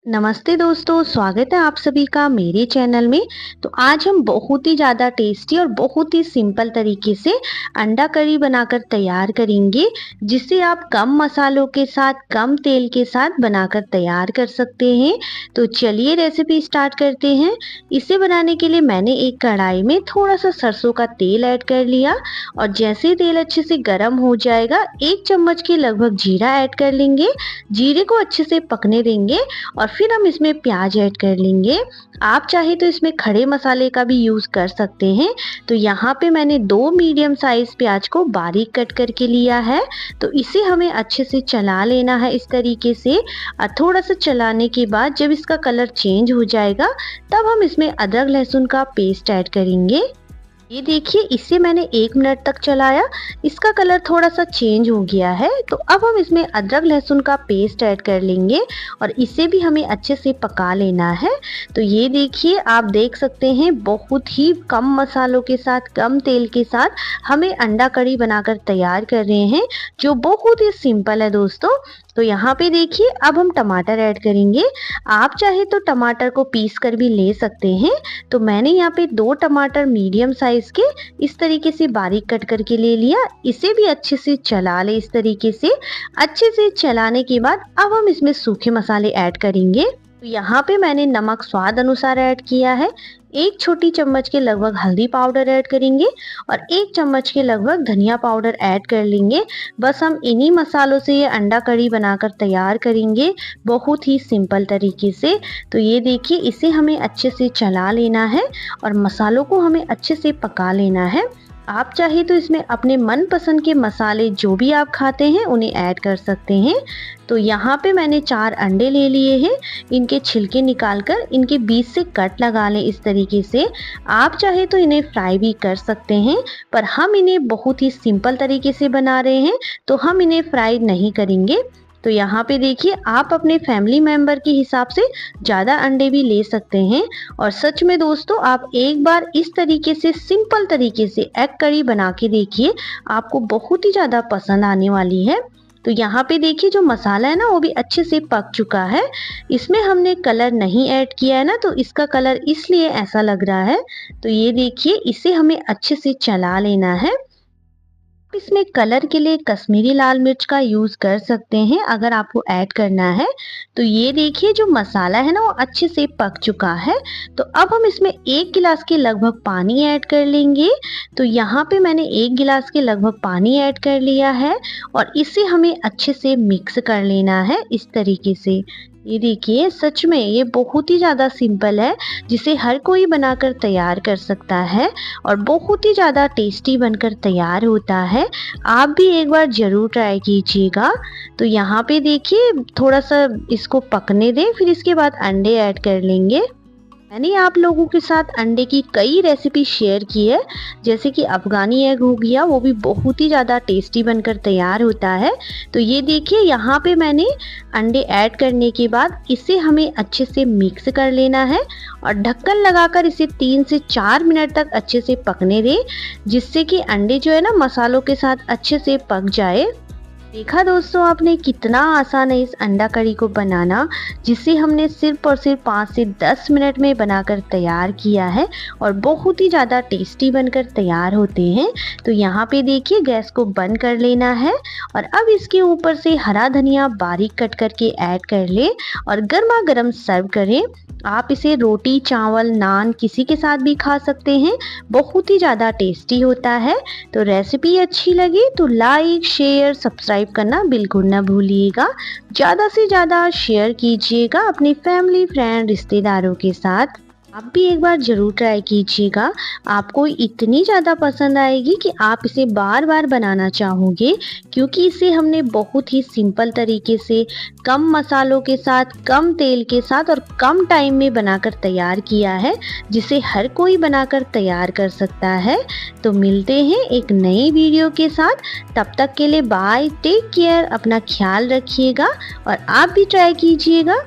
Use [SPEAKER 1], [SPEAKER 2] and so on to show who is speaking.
[SPEAKER 1] नमस्ते दोस्तों, स्वागत है आप सभी का मेरे चैनल में। तो आज हम बहुत ही ज़्यादा टेस्टी और बहुत ही सिंपल तरीके से अंडा करी बनाकर तैयार करेंगे, जिसे आप कम मसालों के साथ, कम तेल के साथ बनाकर तैयार कर सकते हैं। तो चलिए रेसिपी स्टार्ट करते हैं। इसे बनाने के लिए मैंने एक कढ़ाई में थोड़ा सा सरसों का तेल ऐड कर लिया और जैसे ही तेल अच्छे से गर्म हो जाएगा, 1 चम्मच के लगभग जीरा ऐड कर लेंगे। जीरे को अच्छे से पकने देंगे और फिर हम इसमें प्याज ऐड कर लेंगे। आप चाहे तो इसमें खड़े मसाले का भी यूज़ कर सकते हैं। तो यहाँ पे मैंने 2 मीडियम साइज़ प्याज को बारीक कट करके लिया है। तो इसे हमें अच्छे से चला लेना है इस तरीके से। और थोड़ा सा चलाने के बाद जब इसका कलर चेंज हो जाएगा, तब हम इसमें अदरक लहसुन का पेस्ट ऐड करेंगे। ये देखिए, इसे मैंने 1 मिनट तक चलाया, इसका कलर थोड़ा सा चेंज हो गया है। तो अब हम इसमें अदरक लहसुन का पेस्ट ऐड कर लेंगे और इसे भी हमें अच्छे से पका लेना है। तो ये देखिए, आप देख सकते हैं बहुत ही कम मसालों के साथ, कम तेल के साथ हमें अंडा कड़ी बनाकर तैयार कर रहे हैं, जो बहुत ही सिंपल है दोस्तों। तो यहाँ पे देखिए, अब हम टमाटर ऐड करेंगे। आप चाहे तो टमाटर को पीस कर भी ले सकते हैं। तो मैंने यहाँ पे 2 टमाटर मीडियम साइज के इस तरीके से बारीक कट करके ले लिया। इसे भी अच्छे से चला ले इस तरीके से। अच्छे से चलाने के बाद अब हम इसमें सूखे मसाले ऐड करेंगे। तो यहाँ पे मैंने नमक स्वाद अनुसार ऐड किया है। 1 छोटी चम्मच के लगभग हल्दी पाउडर ऐड करेंगे और 1 चम्मच के लगभग धनिया पाउडर ऐड कर लेंगे। बस हम इन्हीं मसालों से ये अंडा कड़ी बनाकर तैयार करेंगे, बहुत ही सिंपल तरीके से। तो ये देखिए, इसे हमें अच्छे से चला लेना है और मसालों को हमें अच्छे से पका लेना है। आप चाहे तो इसमें अपने मनपसंद के मसाले जो भी आप खाते हैं उन्हें ऐड कर सकते हैं। तो यहाँ पे मैंने 4 अंडे ले लिए हैं। इनके छिलके निकालकर इनके बीच से कट लगा लें इस तरीके से। आप चाहे तो इन्हें फ्राई भी कर सकते हैं, पर हम इन्हें बहुत ही सिंपल तरीके से बना रहे हैं, तो हम इन्हें फ्राई नहीं करेंगे। तो यहाँ पे देखिए, आप अपने फैमिली मेंबर के हिसाब से ज़्यादा अंडे भी ले सकते हैं। और सच में दोस्तों, आप एक बार इस तरीके से सिंपल तरीके से एग करी बना के देखिए, आपको बहुत ही ज़्यादा पसंद आने वाली है। तो यहाँ पे देखिए, जो मसाला है ना, वो भी अच्छे से पक चुका है। इसमें हमने कलर नहीं ऐड किया है ना, तो इसका कलर इसलिए ऐसा लग रहा है। तो ये देखिए, इसे हमें अच्छे से चला लेना है। इसमें कलर के लिए कश्मीरी लाल मिर्च का यूज़ कर सकते हैं अगर आपको ऐड करना है। तो ये देखिए, जो मसाला है ना, वो अच्छे से पक चुका है। तो अब हम इसमें 1 गिलास के लगभग पानी ऐड कर लेंगे। तो यहाँ पे मैंने 1 गिलास के लगभग पानी ऐड कर लिया है और इसे हमें अच्छे से मिक्स कर लेना है इस तरीके से। ये देखिए, सच में ये बहुत ही ज़्यादा सिंपल है, जिसे हर कोई बनाकर तैयार कर सकता है और बहुत ही ज़्यादा टेस्टी बनकर तैयार होता है। आप भी एक बार ज़रूर ट्राई कीजिएगा। तो यहाँ पे देखिए, थोड़ा सा इसको पकने दें, फिर इसके बाद अंडे ऐड कर लेंगे। मैंने आप लोगों के साथ अंडे की कई रेसिपी शेयर की है, जैसे कि अफ़गानी एग हो गया, वो भी बहुत ही ज़्यादा टेस्टी बनकर तैयार होता है। तो ये देखिए, यहाँ पे मैंने अंडे ऐड करने के बाद इसे हमें अच्छे से मिक्स कर लेना है और ढक्कन लगाकर इसे 3 से 4 मिनट तक अच्छे से पकने दें, जिससे कि अंडे जो है ना, मसालों के साथ अच्छे से पक जाए। देखा दोस्तों आपने, कितना आसान है इस अंडा करी को बनाना, जिसे हमने सिर्फ और सिर्फ 5 से 10 मिनट में बनाकर तैयार किया है और बहुत ही ज़्यादा टेस्टी बनकर तैयार होते हैं। तो यहाँ पे देखिए, गैस को बंद कर लेना है और अब इसके ऊपर से हरा धनिया बारीक कट करके ऐड कर ले और गर्मा गर्म सर्व करें। आप इसे रोटी, चावल, नान किसी के साथ भी खा सकते हैं, बहुत ही ज़्यादा टेस्टी होता है। तो रेसिपी अच्छी लगी तो लाइक, शेयर, सब्सक्राइब करना बिल्कुल ना भूलिएगा। ज़्यादा से ज़्यादा शेयर कीजिएगा अपनी फैमिली, फ्रेंड, रिश्तेदारों के साथ। आप भी एक बार ज़रूर ट्राई कीजिएगा, आपको इतनी ज़्यादा पसंद आएगी कि आप इसे बार बार बनाना चाहोगे, क्योंकि इसे हमने बहुत ही सिंपल तरीके से, कम मसालों के साथ, कम तेल के साथ और कम टाइम में बनाकर तैयार किया है, जिसे हर कोई बनाकर तैयार कर सकता है। तो मिलते हैं एक नई वीडियो के साथ, तब तक के लिए बाय, टेक केयर, अपना ख्याल रखिएगा और आप भी ट्राई कीजिएगा।